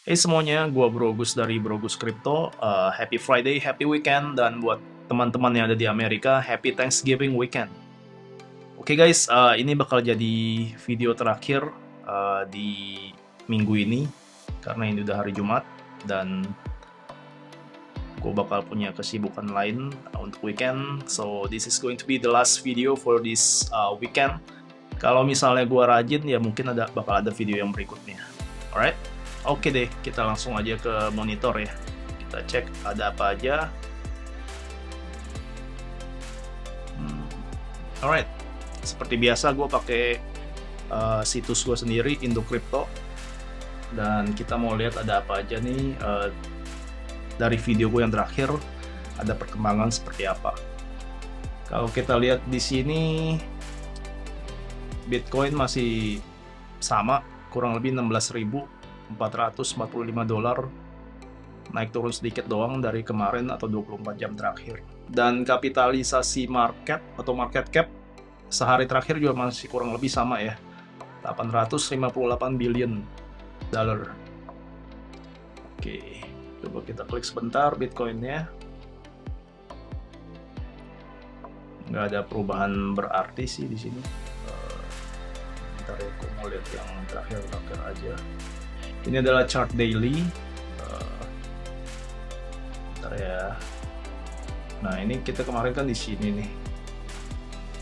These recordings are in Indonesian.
Hey semuanya, gua Brogus dari Brogus Crypto. Happy Friday, happy weekend, dan buat teman-teman yang ada di Amerika, happy Thanksgiving weekend. Oke guys, ini bakal jadi video terakhir di minggu ini karena ini udah hari Jumat dan gue bakal punya kesibukan lain untuk weekend. So this is going to be the last video for this weekend. Kalau misalnya gue rajin ya mungkin bakal ada video yang berikutnya. Alright? Oke deh, kita langsung aja ke monitor ya. Kita cek ada apa aja. Alright, seperti biasa gue pakai situs gue sendiri, Indo Crypto. Dan kita mau lihat ada apa aja nih dari video gue yang terakhir, ada perkembangan seperti apa. Kalau kita lihat di sini, Bitcoin masih sama, kurang lebih 16.445 dolar, naik turun sedikit doang dari kemarin atau 24 jam terakhir. Dan kapitalisasi market atau market cap sehari terakhir juga masih kurang lebih sama ya, 858 billion dollar. Oke, coba kita klik sebentar Bitcoinnya. Nggak ada perubahan berarti sih di sini. Bentar ya, aku mau lihat yang terakhir aja. Ini adalah chart daily. Bentar ya. Nah ini kita kemarin kan di sini nih.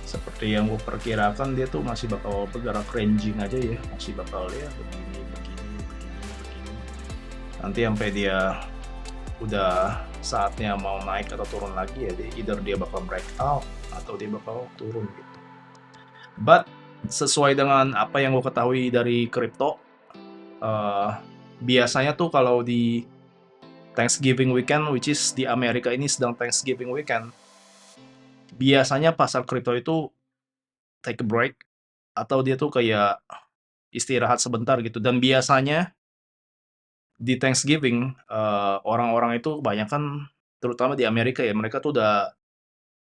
Seperti yang gue perkirakan dia tuh masih bakal bergerak ranging aja ya, masih bakal ya begini. Nanti sampai dia udah saatnya mau naik atau turun lagi ya, either dia bakal breakout atau dia bakal turun gitu. But sesuai dengan apa yang gue ketahui dari kripto, biasanya tuh kalau di Thanksgiving weekend, which is di Amerika ini sedang Thanksgiving weekend, biasanya pasar kripto itu take a break atau dia tuh kayak istirahat sebentar gitu. Dan biasanya di Thanksgiving orang-orang itu kebanyakan, terutama di Amerika ya, mereka tuh udah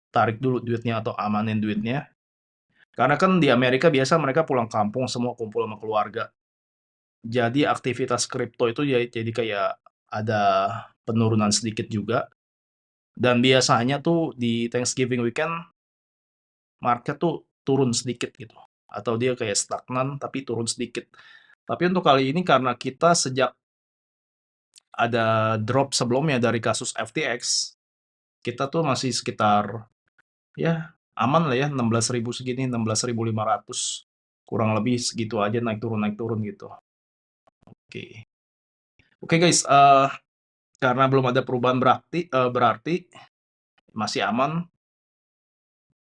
tarik dulu duitnya atau amanin duitnya. Karena kan di Amerika biasa mereka pulang kampung semua kumpul sama keluarga. Jadi aktivitas kripto itu jadi kayak ada penurunan sedikit juga. Dan biasanya tuh di Thanksgiving weekend market tuh turun sedikit gitu. Atau dia kayak stagnan tapi turun sedikit. Tapi untuk kali ini karena kita sejak ada drop sebelumnya dari kasus FTX, kita tuh masih sekitar ya aman lah ya, 16.000 segini, 16.500, kurang lebih segitu aja, naik turun gitu. Oke, oke guys, karena belum ada perubahan berarti masih aman.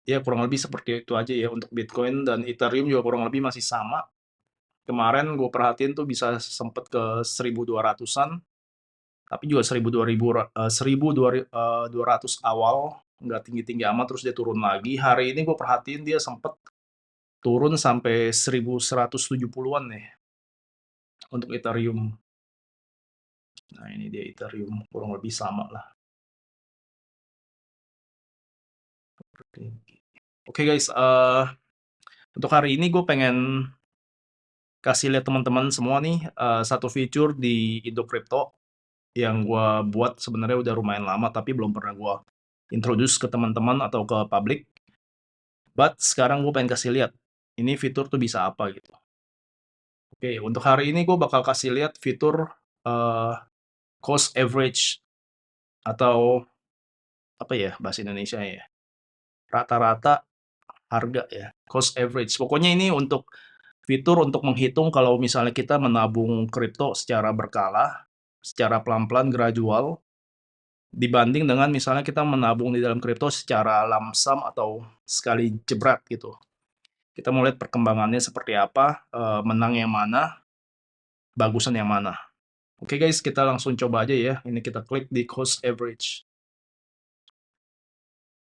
Ya kurang lebih seperti itu aja ya untuk Bitcoin, dan Ethereum juga kurang lebih masih sama. Kemarin gue perhatiin tuh bisa sempet ke 1.200-an, tapi juga 1.200 awal, nggak tinggi-tinggi amat, terus dia turun lagi. Hari ini gue perhatiin dia sempet turun sampai 1.170-an nih untuk Ethereum. Nah ini dia Ethereum, kurang lebih sama lah. Oke guys, untuk hari ini gue pengen kasih lihat teman-teman semua nih satu fitur di Indo Crypto yang gue buat sebenarnya udah lumayan lama tapi belum pernah gue introduce ke teman-teman atau ke publik. But sekarang gue pengen kasih lihat ini fitur tuh bisa apa gitu. Oke, untuk hari ini gue bakal kasih lihat fitur cost average atau apa ya bahasa Indonesia ya, rata-rata harga ya, cost average. Pokoknya ini untuk fitur untuk menghitung kalau misalnya kita menabung kripto secara berkala, secara pelan-pelan gradual, dibanding dengan misalnya kita menabung di dalam kripto secara lump sum atau sekali jebret gitu. Kita mau lihat perkembangannya seperti apa, menang yang mana, bagusan yang mana. Oke guys, kita langsung coba aja ya. Ini kita klik di cost average.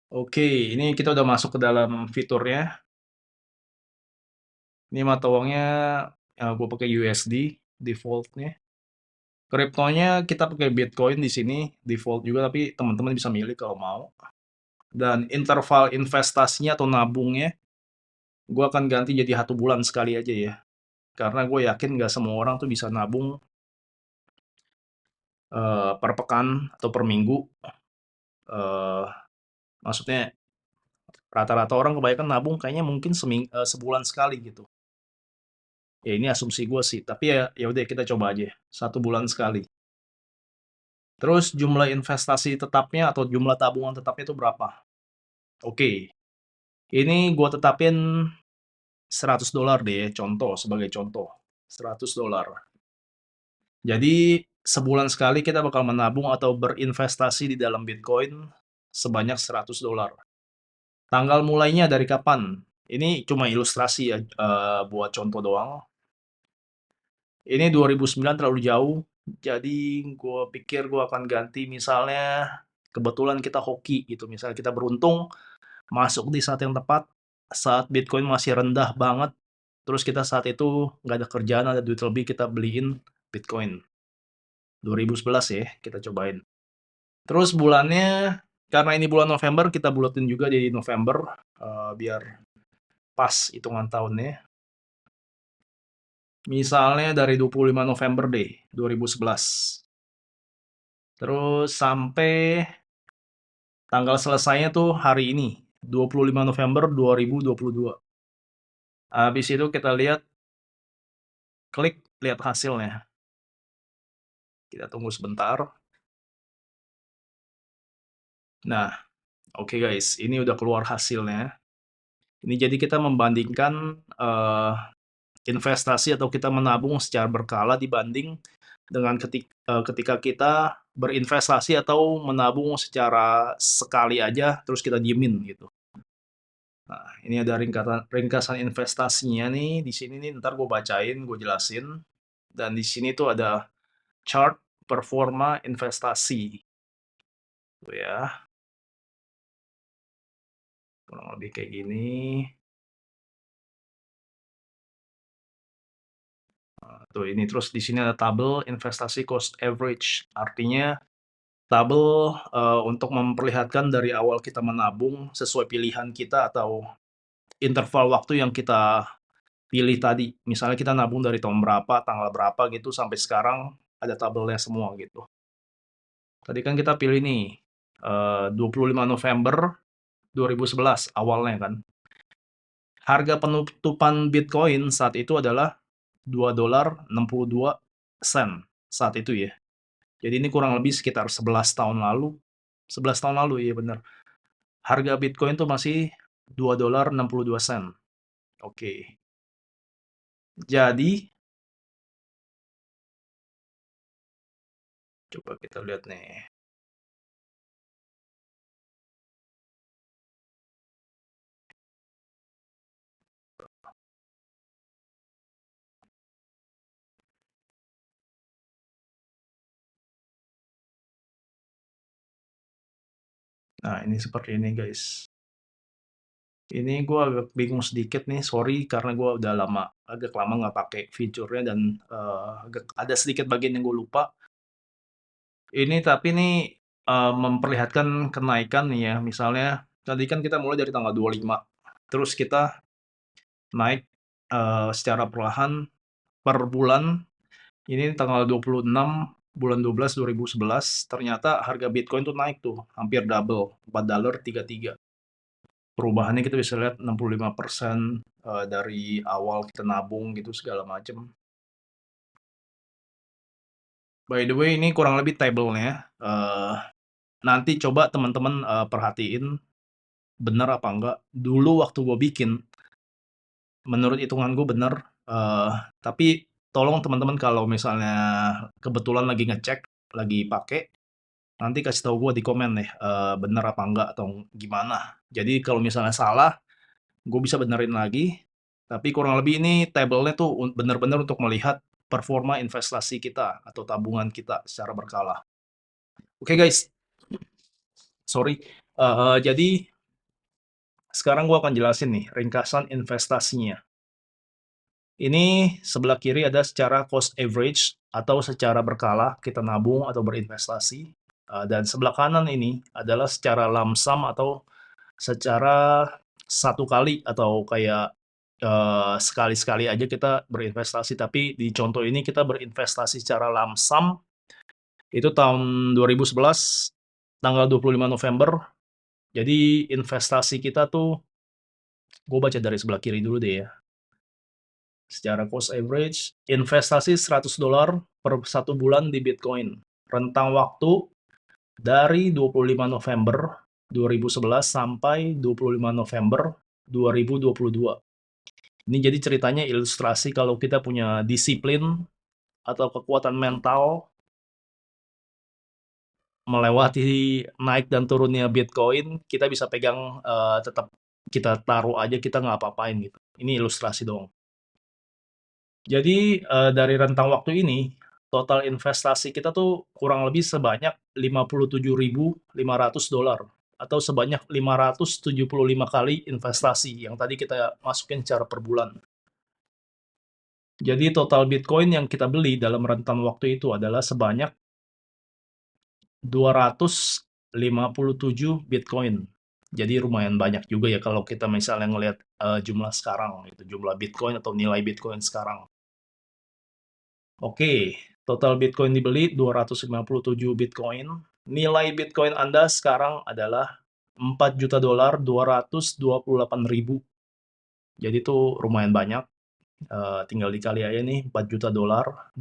Oke, ini kita udah masuk ke dalam fiturnya. Ini mata uangnya gue pakai USD defaultnya. Kriptonya kita pakai Bitcoin di sini default juga, tapi teman-teman bisa milih kalau mau. Dan interval investasinya atau nabungnya, gue akan ganti jadi 1 bulan sekali aja ya. Karena gue yakin nggak semua orang tuh bisa nabung per pekan atau per minggu. Eee, Maksudnya rata-rata orang kebanyakan nabung kayaknya mungkin sebulan sekali gitu. Ya ini asumsi gue sih, tapi ya udah kita coba aja, 1 bulan sekali. Terus jumlah investasi tetapnya atau jumlah tabungan tetapnya itu berapa? Oke, ini gue tetapin $100 deh, contoh, sebagai contoh. $100. Jadi sebulan sekali kita bakal menabung atau berinvestasi di dalam Bitcoin sebanyak $100. Tanggal mulainya dari kapan? Ini cuma ilustrasi ya, buat contoh doang. Ini 2009 terlalu jauh, jadi gue pikir gue akan ganti misalnya kebetulan kita hoki gitu, misalnya kita beruntung masuk di saat yang tepat, saat Bitcoin masih rendah banget, terus kita saat itu nggak ada kerjaan, ada duit lebih, kita beliin Bitcoin. 2011 ya, kita cobain. Terus bulannya, karena ini bulan November, kita buletin juga jadi November, biar pas hitungan tahunnya. Misalnya dari 25 November deh, 2011. Terus sampai tanggal selesainya tuh hari ini, 25 November 2022. Habis itu kita lihat, klik, lihat hasilnya. Kita tunggu sebentar. Nah, oke guys, ini udah keluar hasilnya. Ini jadi kita membandingkan investasi atau kita menabung secara berkala dibanding dengan ketika kita berinvestasi atau menabung secara sekali aja terus kita diemin gitu. Nah, ini ada ringkasan investasinya nih. Di sini nih ntar gue bacain, gue jelasin. Dan di sini tuh ada chart performa investasi. Tuh ya, kurang lebih kayak gini. Tuh ini terus di sini ada tabel investasi cost average. Artinya tabel untuk memperlihatkan dari awal kita menabung sesuai pilihan kita atau interval waktu yang kita pilih tadi. Misalnya kita nabung dari tahun berapa, tanggal berapa gitu sampai sekarang ada tabelnya semua gitu. Tadi kan kita pilih nih 25 November 2011 awalnya kan. Harga penutupan Bitcoin saat itu adalah $2.62 saat itu ya. Jadi ini kurang lebih sekitar 11 tahun lalu. 11 tahun lalu, iya bener. Harga Bitcoin tuh masih $2.62. Oke. Jadi, coba kita lihat nih. Nah, ini seperti ini guys. Ini gue agak bingung sedikit nih, sorry karena gue udah agak lama nggak pakai fiturnya dan ada sedikit bagian yang gue lupa. Ini tapi nih memperlihatkan kenaikan nih ya, misalnya tadi kan kita mulai dari tanggal 25, terus kita naik secara perlahan per bulan. Ini tanggal 26 bulan 12 2011, ternyata harga Bitcoin tuh naik tuh, hampir double, $4.33. Perubahannya kita bisa lihat 65% dari awal kita nabung gitu segala macem. By the way, ini kurang lebih tabelnya. Nanti coba teman-teman perhatiin bener apa enggak. Dulu waktu gue bikin, menurut hitungan gue bener. Tapi tolong teman-teman kalau misalnya kebetulan lagi ngecek, lagi pakai, nanti kasih tahu gue di komen nih, bener apa enggak atau gimana. Jadi kalau misalnya salah, gue bisa benerin lagi. Tapi kurang lebih ini tabelnya tuh bener-bener untuk melihat performa investasi kita atau tabungan kita secara berkala. Oke guys, sorry. Jadi sekarang gue akan jelasin nih ringkasan investasinya. Ini sebelah kiri ada secara cost average atau secara berkala kita nabung atau berinvestasi. Dan sebelah kanan ini adalah secara lump sum atau secara satu kali atau kayak sekali-sekali aja kita berinvestasi. Tapi di contoh ini kita berinvestasi secara lump sum Itu tahun 2011, tanggal 25 November. Jadi investasi kita tuh, gue baca dari sebelah kiri dulu deh ya. Secara cost average, investasi $100 per 1 bulan di Bitcoin. Rentang waktu dari 25 November 2011 sampai 25 November 2022. Ini jadi ceritanya ilustrasi kalau kita punya disiplin atau kekuatan mental melewati naik dan turunnya Bitcoin, kita bisa pegang, tetap kita taruh aja, kita nggak apa-apain gitu. Ini ilustrasi doang. Jadi, dari rentang waktu ini, total investasi kita tuh kurang lebih sebanyak $57.500 atau sebanyak 575 kali investasi yang tadi kita masukin secara per bulan. Jadi total Bitcoin yang kita beli dalam rentan waktu itu adalah sebanyak 257 Bitcoin. Jadi lumayan banyak juga ya kalau kita misalnya ngelihat, jumlah sekarang itu, jumlah Bitcoin atau nilai Bitcoin sekarang. Oke, total Bitcoin dibeli 257 Bitcoin. Nilai Bitcoin Anda sekarang adalah $4.228.000. Jadi itu lumayan banyak. Tinggal dikali aja nih, $4.228.000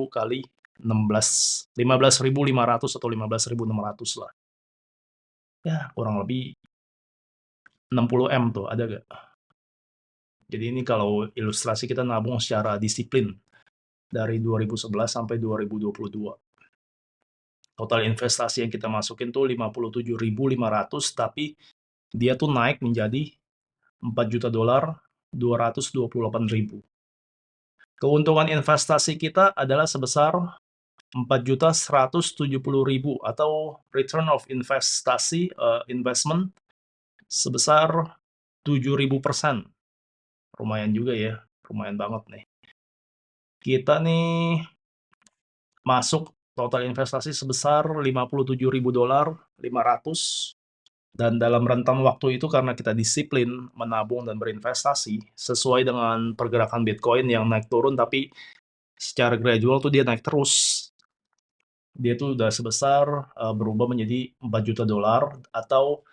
kali 15.500 atau 15.600 lah. Ya, kurang lebih 60 M tuh, ada gak? Jadi ini kalau ilustrasi kita nabung secara disiplin dari 2011 sampai 2022. Total investasi yang kita masukin tuh 57.500, tapi dia tuh naik menjadi $4.228.000. Keuntungan investasi kita adalah sebesar 4.170.000 atau return of investasi investment sebesar 7.000%. Lumayan juga ya, lumayan banget nih. Kita nih masuk total investasi sebesar $57.500, dan dalam rentan waktu itu karena kita disiplin menabung dan berinvestasi sesuai dengan pergerakan Bitcoin yang naik turun, tapi secara gradual tuh dia naik terus. Dia tuh udah sebesar berubah menjadi $4 juta atau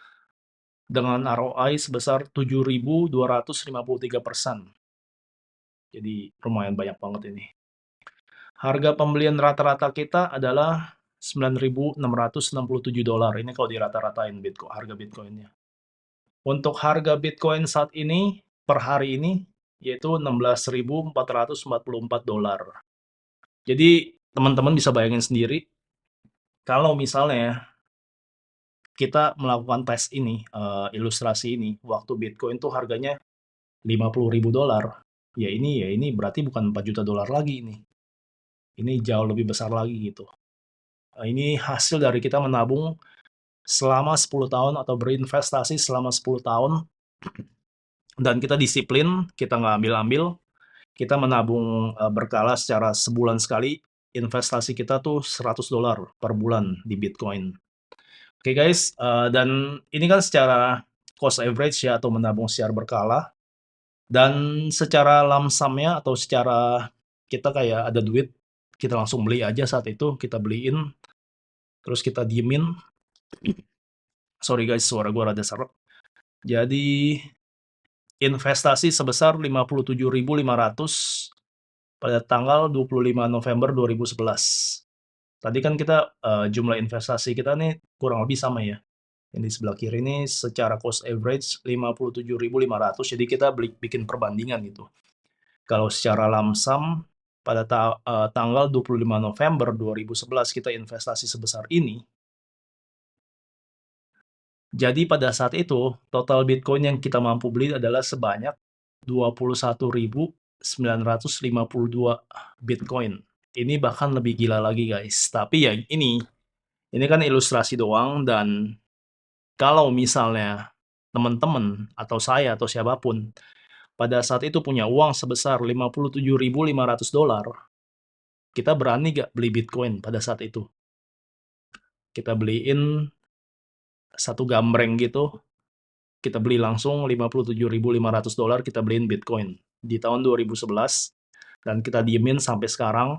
dengan ROI sebesar 7.253%. Jadi lumayan banyak banget ini. Harga pembelian rata-rata kita adalah $9.667. Ini kalau dirata-ratain Bitcoin, harga Bitcoinnya. Untuk harga Bitcoin saat ini, per hari ini, yaitu $16.444. Jadi, teman-teman bisa bayangin sendiri, kalau misalnya kita melakukan tes ini, ilustrasi ini, waktu Bitcoin tuh harganya $50.000, ya ini berarti bukan $4 juta lagi ini. Ini jauh lebih besar lagi gitu. Ini hasil dari kita menabung selama 10 tahun atau berinvestasi selama 10 tahun, dan kita disiplin, kita nggak ambil-ambil, kita menabung berkala secara sebulan sekali, investasi kita tuh $100 per bulan di Bitcoin. Oke guys, dan ini kan secara cost average ya, atau menabung secara berkala, dan secara lump sum-nya atau secara kita kayak ada duit, kita langsung beli aja saat itu, kita beliin, terus kita diemin. Sorry guys, suara gue rada serak. Jadi investasi sebesar 57.500 pada tanggal 25 November 2011. Tadi kan kita jumlah investasi kita nih kurang lebih sama ya. Yang di sebelah kiri ini secara cost average 57.500, jadi kita bikin perbandingan gitu. Kalau secara lump sum pada tanggal 25 November 2011 kita investasi sebesar ini. Jadi pada saat itu, total Bitcoin yang kita mampu beli adalah sebanyak 21.952 Bitcoin. Ini bahkan lebih gila lagi guys. Tapi ya ini kan ilustrasi doang, dan kalau misalnya teman-teman atau saya atau siapapun pada saat itu punya uang sebesar $57.500, kita berani gak beli Bitcoin pada saat itu? Kita beliin satu gambreng gitu, kita beli langsung $57.500, kita beliin Bitcoin di tahun 2011, dan kita diemin sampai sekarang.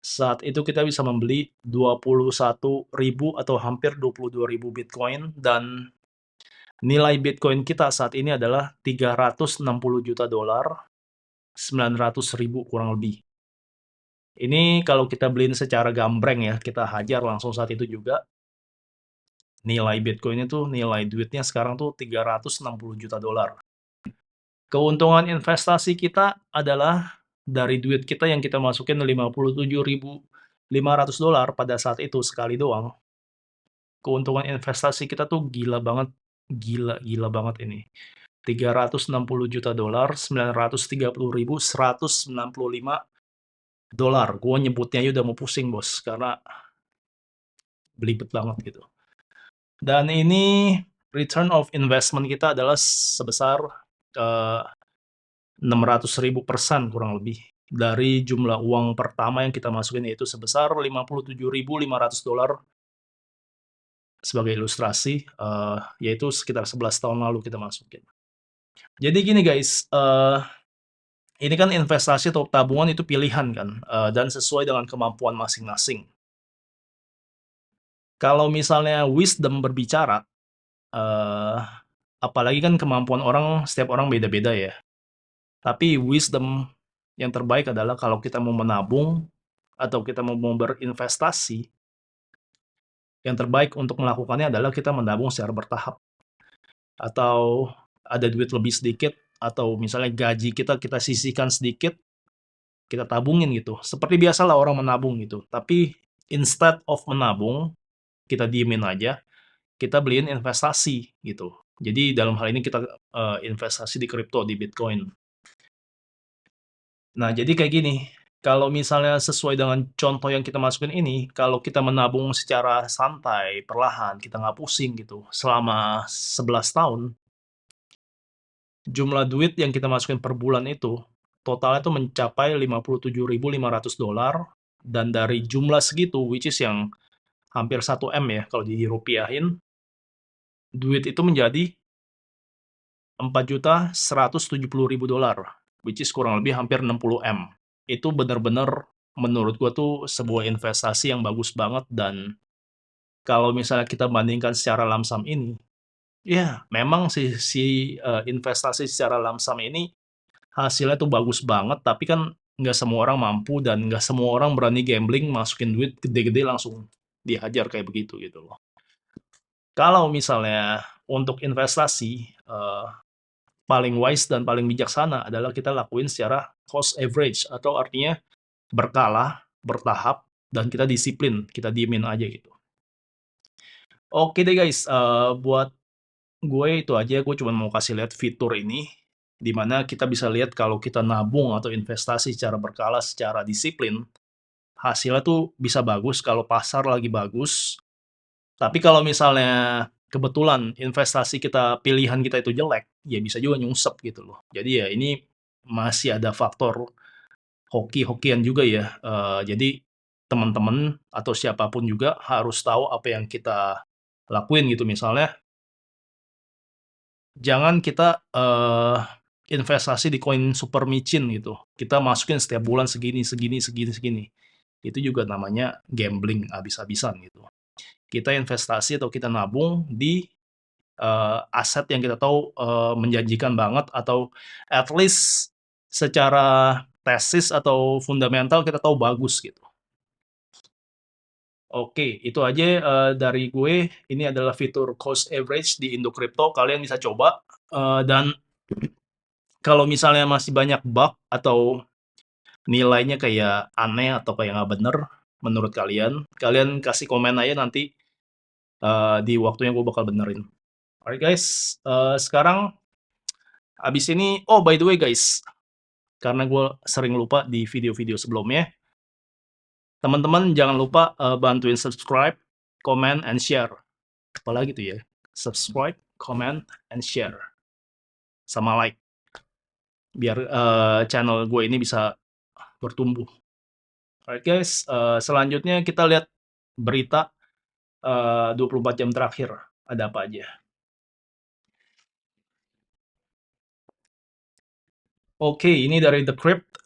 Saat itu kita bisa membeli 21.000 atau hampir 22.000 Bitcoin, dan nilai Bitcoin kita saat ini adalah 360 juta dolar, 900.000 kurang lebih. Ini kalau kita beliin secara gambreng ya, kita hajar langsung saat itu juga, nilai Bitcoin itu, nilai duitnya sekarang tuh 360 juta dolar. Keuntungan investasi kita adalah dari duit kita yang kita masukin 57.500 dolar pada saat itu sekali doang. Keuntungan investasi kita tuh gila banget, gila banget ini. 360 juta dolar, 930.195 dolar. Gue nyebutnya aja udah mau pusing bos, karena belibet banget gitu. Dan ini return of investment kita adalah sebesar 600.000% kurang lebih dari jumlah uang pertama yang kita masukin, yaitu sebesar 57.500 dolar sebagai ilustrasi, yaitu sekitar 11 tahun lalu kita masukin. Jadi gini guys, ini kan investasi atau tabungan itu pilihan kan, dan sesuai dengan kemampuan masing-masing. Kalau misalnya wisdom berbicara, eh, apalagi kan kemampuan orang, setiap orang beda-beda ya. Tapi wisdom yang terbaik adalah kalau kita mau menabung atau kita mau berinvestasi, yang terbaik untuk melakukannya adalah kita menabung secara bertahap. Atau ada duit lebih sedikit, atau misalnya gaji kita sisihkan sedikit, kita tabungin gitu. Seperti biasalah orang menabung gitu. Tapi instead of menabung, kita diemin aja, kita beliin investasi gitu. Jadi dalam hal ini kita investasi di kripto, di Bitcoin. Nah, jadi kayak gini, kalau misalnya sesuai dengan contoh yang kita masukin ini, kalau kita menabung secara santai, perlahan, kita nggak pusing gitu, selama 11 tahun, jumlah duit yang kita masukin per bulan itu, totalnya itu mencapai 57.500 dolar, dan dari jumlah segitu, which is yang hampir 1 M ya, kalau dirupiahin, duit itu menjadi 4.170.000 dolar, which is kurang lebih hampir 60 M. Itu benar-benar menurut gua tuh sebuah investasi yang bagus banget, dan kalau misalnya kita bandingkan secara lamsam ini, ya memang investasi secara lamsam ini hasilnya tuh bagus banget, tapi kan nggak semua orang mampu dan nggak semua orang berani gambling masukin duit gede-gede langsung dihajar kayak begitu gitu loh. Kalau misalnya untuk investasi, paling wise dan paling bijaksana adalah kita lakuin secara cost average, atau artinya berkala, bertahap, dan kita disiplin, kita diemin aja gitu. Oke deh guys, buat gue itu aja, gue cuma mau kasih lihat fitur ini, di mana kita bisa lihat kalau kita nabung atau investasi secara berkala, secara disiplin, hasilnya tuh bisa bagus kalau pasar lagi bagus. Tapi kalau misalnya kebetulan investasi kita, pilihan kita itu jelek, ya bisa juga nyungsep gitu loh. Jadi ya ini masih ada faktor hoki-hokian juga ya. Jadi teman-teman atau siapapun juga harus tahu apa yang kita lakuin gitu. Misalnya jangan kita investasi di koin super micin gitu. Kita masukin setiap bulan segini, segini, segini, segini. Itu juga namanya gambling abis-abisan gitu. Kita investasi atau kita nabung di aset yang kita tahu menjanjikan banget, atau at least secara tesis atau fundamental kita tahu bagus gitu. Oke, itu aja dari gue. Ini adalah fitur cost average di Indo Crypto. Kalian bisa coba. Dan kalau misalnya masih banyak bug atau nilainya kayak aneh atau kayak nggak bener menurut kalian, kalian kasih komen aja nanti di waktunya gue bakal benerin. Alright guys, sekarang abis ini, oh by the way guys, karena gue sering lupa di video-video sebelumnya, teman-teman jangan lupa bantuin subscribe, comment, and share. Apalagi tuh ya, subscribe, comment, and share, sama like, biar channel gue ini bisa bertumbuh. Alright guys, selanjutnya kita lihat berita 24 jam terakhir, ada apa aja. Oke, ini dari The Crypt.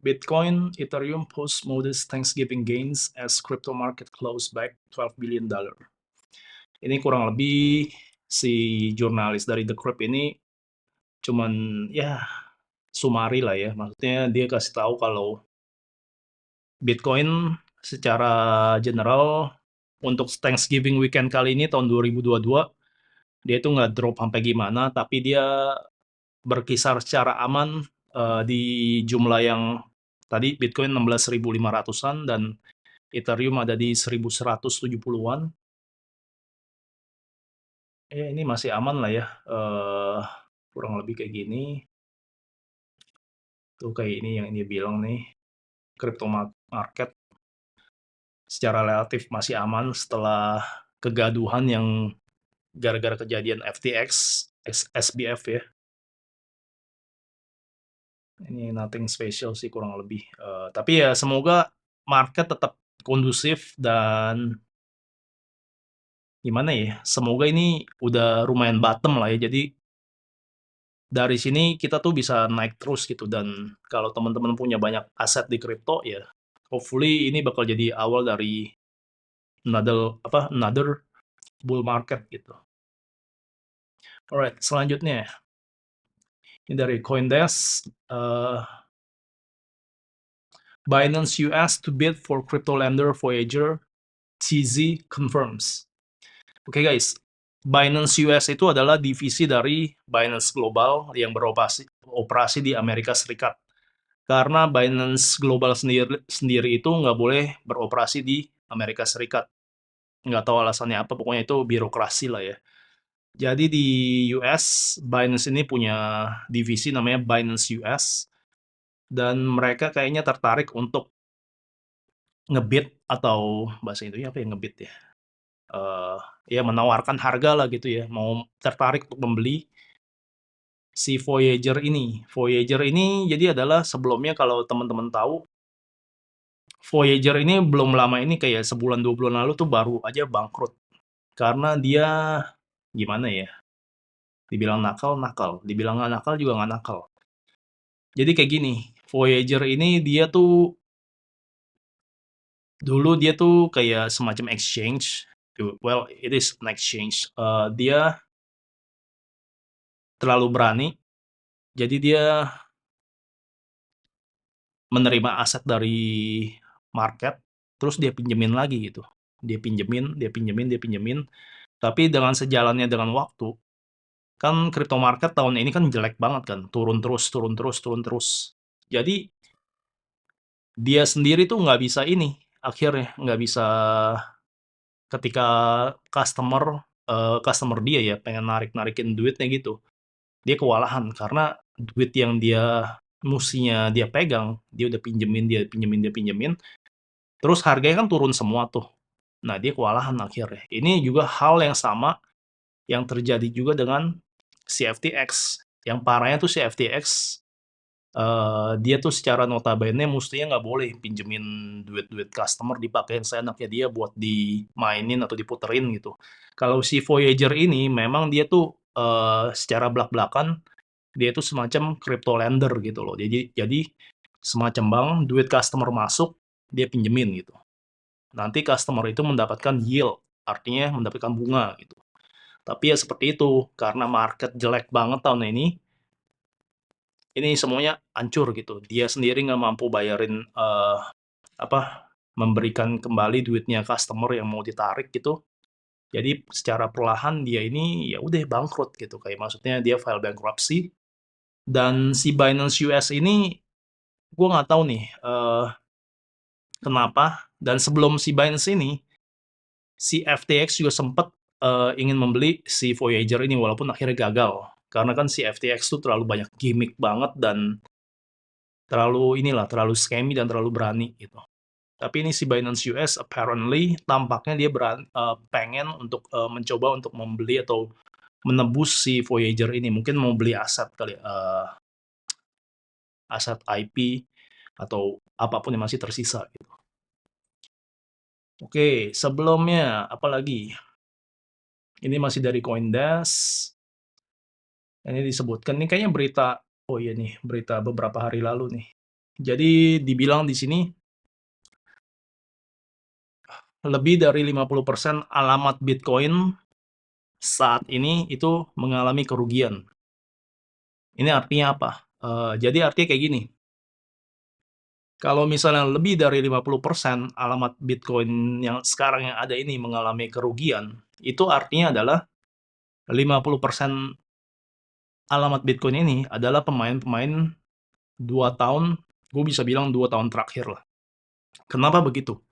Bitcoin, Ethereum post modest Thanksgiving gains as crypto market close back $12 billion. Ini kurang lebih si jurnalis dari The Crypt ini cuman ya sumari lah ya. Maksudnya dia kasih tahu kalau Bitcoin secara general untuk Thanksgiving weekend kali ini tahun 2022 dia itu nggak drop sampai gimana, tapi dia berkisar secara aman di jumlah yang tadi Bitcoin 16.500-an dan Ethereum ada di 1.170-an. Ini masih aman lah ya. Kurang lebih kayak gini. Tuh kayak ini yang dia bilang nih, crypto market secara relatif masih aman setelah kegaduhan yang gara-gara kejadian FTX, SBF ya. Ini nothing special sih kurang lebih. Tapi ya semoga market tetap kondusif dan gimana ya, semoga ini udah lumayan bottom lah ya. Jadi dari sini kita tuh bisa naik terus gitu dan kalau teman-teman punya banyak aset di kripto ya hopefully ini bakal jadi awal dari another bull market gitu. Alright, selanjutnya ini dari CoinDesk. Binance US to bid for crypto lender Voyager, TZ confirms. Oke guys, Binance US itu adalah divisi dari Binance Global yang beroperasi di Amerika Serikat. Karena Binance Global sendiri itu nggak boleh beroperasi di Amerika Serikat. Nggak tahu alasannya apa, pokoknya itu birokrasi lah ya. Jadi di US, Binance ini punya divisi namanya Binance US, dan mereka kayaknya tertarik untuk ngebid atau bahasa Indonesia apa ya ngebid ya? Ya menawarkan harga lah gitu ya, mau tertarik untuk membeli si Voyager ini. Voyager ini jadi adalah sebelumnya kalau teman-teman tahu, Voyager ini belum lama ini kayak sebulan 2 bulan lalu tuh baru aja bangkrut. Karena dia gimana ya? Dibilang nakal, nakal. Dibilang nggak nakal juga nggak nakal. Jadi kayak gini, Voyager ini dia tuh dulu dia tuh kayak semacam exchange. Well, it is an exchange. Dia terlalu berani. Jadi dia menerima aset dari market, terus dia pinjemin lagi gitu. Dia pinjemin, dia pinjemin, dia pinjemin. Tapi dengan sejalannya dengan waktu, kan crypto market tahun ini kan jelek banget kan, turun terus, turun terus, turun terus. Jadi dia sendiri tuh nggak bisa ini, akhirnya nggak bisa ketika customer dia ya pengen narik-narikin duitnya gitu, dia kewalahan karena duit yang dia mestinya dia pegang, dia udah pinjemin, dia pinjemin, dia pinjemin, terus harganya kan turun semua tuh. Nah, dia kewalahan akhirnya. Ini juga hal yang sama yang terjadi juga dengan si FTX. Yang parahnya tuh si FTX, dia tuh secara notabene mestinya nggak boleh pinjemin duit-duit customer dipakein seenaknya dia buat dimainin atau diputerin gitu. Kalau si Voyager ini memang dia tuh secara belak-belakan dia tuh semacam crypto lender gitu loh. Jadi semacam bank, duit customer masuk, dia pinjemin gitu. Nanti customer itu mendapatkan yield, artinya mendapatkan bunga gitu. Tapi ya seperti itu, karena market jelek banget tahun ini semuanya hancur gitu. Dia sendiri nggak mampu bayarin memberikan kembali duitnya customer yang mau ditarik gitu. Jadi secara perlahan dia ini ya udah bangkrut gitu. Kayak maksudnya dia file bankruptcy. Dan si Binance US ini gue nggak tahu nih kenapa. Dan sebelum si Binance ini, si FTX juga sempat ingin membeli si Voyager ini walaupun akhirnya gagal. Karena kan si FTX tuh terlalu banyak gimmick banget dan terlalu scammy dan terlalu berani gitu. Tapi ini si Binance US apparently tampaknya dia pengen untuk mencoba untuk membeli atau menebus si Voyager ini. Mungkin mau beli aset kali, aset IP atau apapun yang masih tersisa gitu. Oke, sebelumnya apalagi? Ini masih dari CoinDesk. Ini disebutkan, ini kayaknya berita, oh iya nih, berita beberapa hari lalu nih. Jadi dibilang di sini lebih dari 50% alamat Bitcoin saat ini itu mengalami kerugian. Ini artinya apa? Jadi artinya kayak gini, kalau misalnya lebih dari 50% alamat Bitcoin yang sekarang yang ada ini mengalami kerugian, itu artinya adalah 50% alamat Bitcoin ini adalah pemain-pemain 2 tahun, gue bisa bilang 2 tahun terakhir lah. Kenapa begitu?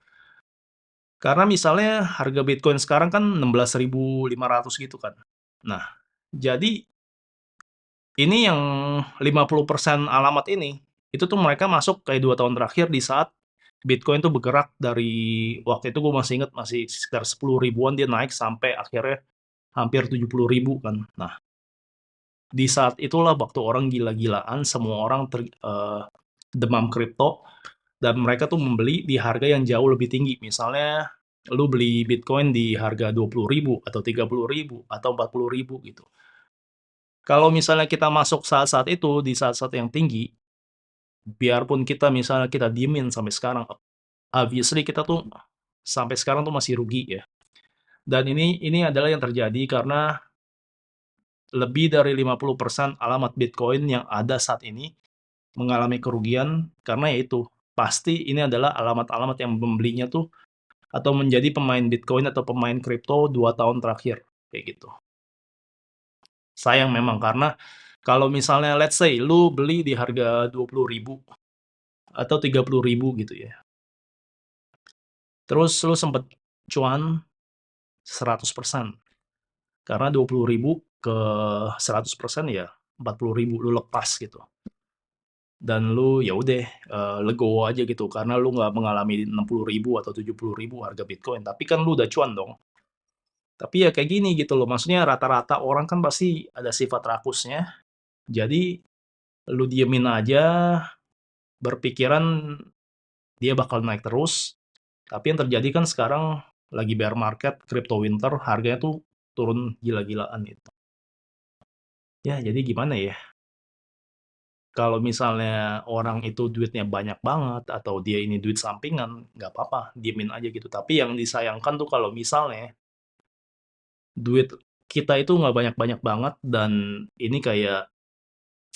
Karena misalnya harga Bitcoin sekarang kan 16.500 gitu kan. Nah, jadi ini yang 50% alamat ini, itu tuh mereka masuk kayak 2 tahun terakhir di saat Bitcoin tuh bergerak dari waktu itu gue masih ingat masih sekitar 10 ribuan dia naik sampai akhirnya hampir 70 ribu kan. Nah, di saat itulah waktu orang gila-gilaan, semua orang demam kripto dan mereka tuh membeli di harga yang jauh lebih tinggi. Misalnya lu beli Bitcoin di harga 20 ribu atau 30 ribu atau 40 ribu gitu. Kalau misalnya kita masuk saat-saat itu, di saat-saat yang tinggi, biarpun kita misalnya kita diemin sampai sekarang, obviously kita tuh sampai sekarang tuh masih rugi ya. Dan ini adalah yang terjadi karena lebih dari 50% alamat Bitcoin yang ada saat ini mengalami kerugian karena yaitu pasti ini adalah alamat-alamat yang membelinya tuh atau menjadi pemain Bitcoin atau pemain kripto 2 tahun terakhir kayak gitu. Sayang memang karena kalau misalnya let's say lu beli di harga 20 ribu atau 30 ribu gitu ya. Terus lu sempet cuan 100%. Karena 20 ribu ke 100% ya 40 ribu lu lepas gitu. Dan lu ya udah legowo aja gitu karena lu nggak mengalami 60 ribu atau 70 ribu harga Bitcoin. Tapi kan lu udah cuan dong. Tapi ya kayak gini gitu loh. Maksudnya rata-rata orang kan pasti ada sifat rakusnya. Jadi lu diemin aja, berpikiran dia bakal naik terus. Tapi yang terjadi kan sekarang lagi bear market, crypto winter, harganya tuh turun gila-gilaan gitu. Ya, jadi gimana ya? Kalau misalnya orang itu duitnya banyak banget atau dia ini duit sampingan, nggak apa-apa, diemin aja gitu. Tapi yang disayangkan tuh kalau misalnya duit kita itu nggak banyak-banyak banget dan ini kayak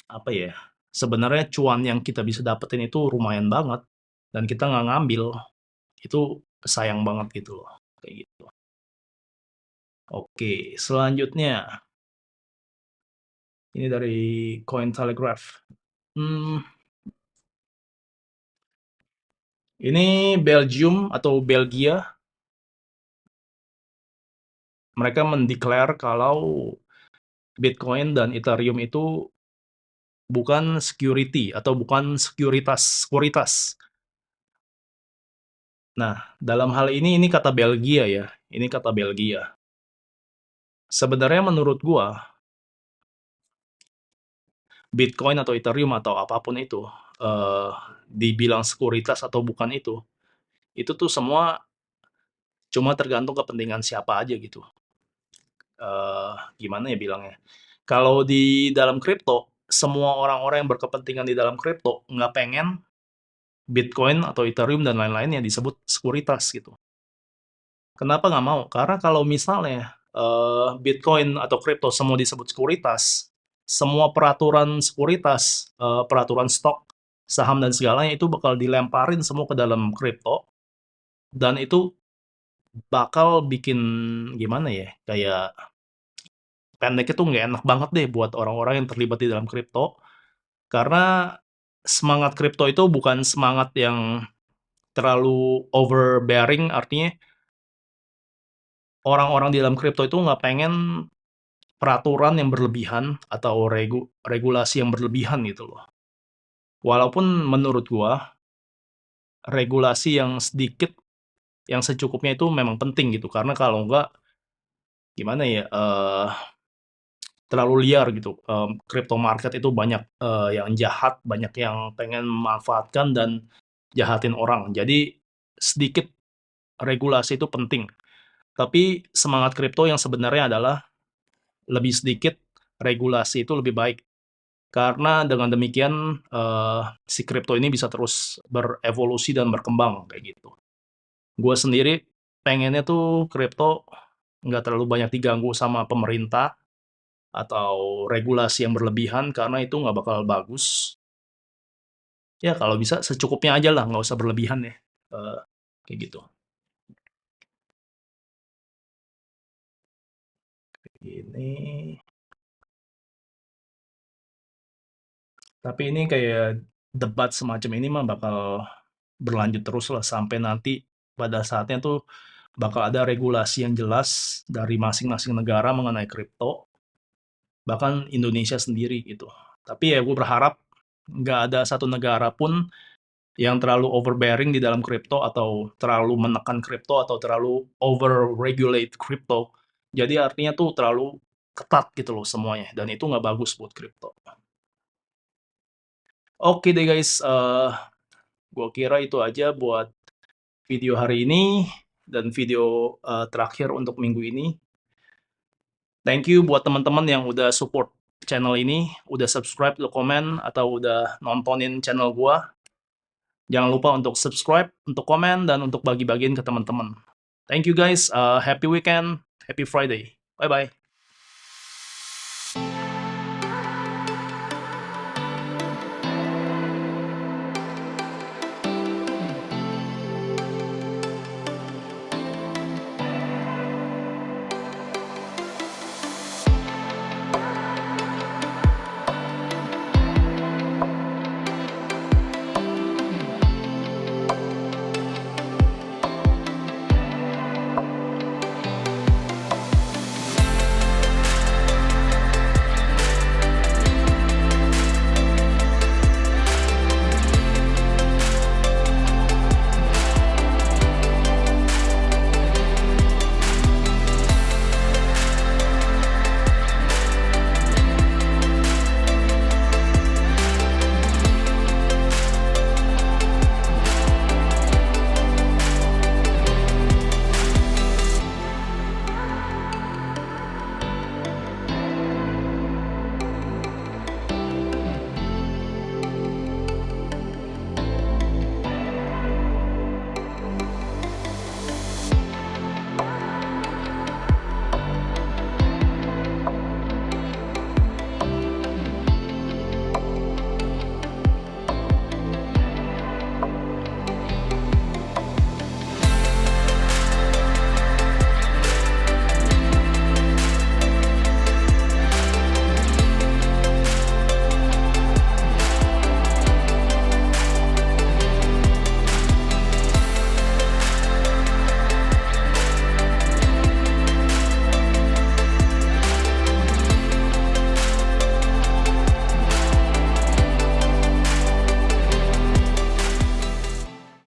apa ya? Sebenarnya cuan yang kita bisa dapetin itu lumayan banget dan kita nggak ngambil, itu sayang banget gitu loh, kayak gitu. Oke, selanjutnya ini dari Cointelegraph. Hmm, ini Belgium atau Belgia, mereka mendeklar kalau Bitcoin dan Ethereum itu bukan security atau bukan sekuritas. Nah, dalam hal ini kata Belgia ya. Ini kata Belgia. Sebenarnya menurut gua, Bitcoin atau Ethereum atau apapun itu, eh, dibilang sekuritas atau bukan itu tuh semua cuma tergantung kepentingan siapa aja gitu. Gimana ya bilangnya? Kalau di dalam kripto, semua orang-orang yang berkepentingan di dalam kripto nggak pengen Bitcoin atau Ethereum dan lain-lainnya disebut sekuritas gitu. Kenapa nggak mau? Karena kalau misalnya Bitcoin atau kripto semua disebut sekuritas, semua peraturan sekuritas, peraturan stok, saham dan segalanya itu bakal dilemparin semua ke dalam kripto dan itu bakal bikin gimana ya? Kayak pendeknya tuh nggak enak banget deh buat orang-orang yang terlibat di dalam kripto karena semangat kripto itu bukan semangat yang terlalu overbearing, artinya orang-orang di dalam kripto itu nggak pengen peraturan yang berlebihan atau regulasi yang berlebihan gitu loh. Walaupun menurut gua regulasi yang sedikit, yang secukupnya itu memang penting gitu. Karena kalau nggak gimana ya, terlalu liar gitu. Crypto market itu banyak yang jahat, banyak yang pengen memanfaatkan dan jahatin orang. Jadi sedikit regulasi itu penting. Tapi semangat kripto yang sebenarnya adalah lebih sedikit regulasi itu lebih baik. Karena dengan demikian, si kripto ini bisa terus berevolusi dan berkembang, kayak gitu. Gue sendiri pengennya tuh kripto nggak terlalu banyak diganggu sama pemerintah atau regulasi yang berlebihan, karena itu nggak bakal bagus. Ya kalau bisa secukupnya aja lah, nggak usah berlebihan ya, kayak gitu. Ini tapi ini kayak debat semacam ini mah bakal berlanjut terus lah sampai nanti pada saatnya tuh bakal ada regulasi yang jelas dari masing-masing negara mengenai kripto, bahkan Indonesia sendiri gitu. Tapi ya gue berharap nggak ada satu negara pun yang terlalu overbearing di dalam kripto atau terlalu menekan kripto atau terlalu over regulate kripto. Jadi artinya tuh terlalu ketat gitu loh semuanya dan itu nggak bagus buat kripto. Oke deh guys, gua kira itu aja buat video hari ini dan video terakhir untuk minggu ini. Thank you buat teman-teman yang udah support channel ini, udah subscribe, udah komen, atau udah nontonin channel gua. Jangan lupa untuk subscribe, untuk komen, dan untuk bagi-bagiin ke teman-teman. Thank you guys. Happy weekend. Happy Friday. Bye-bye.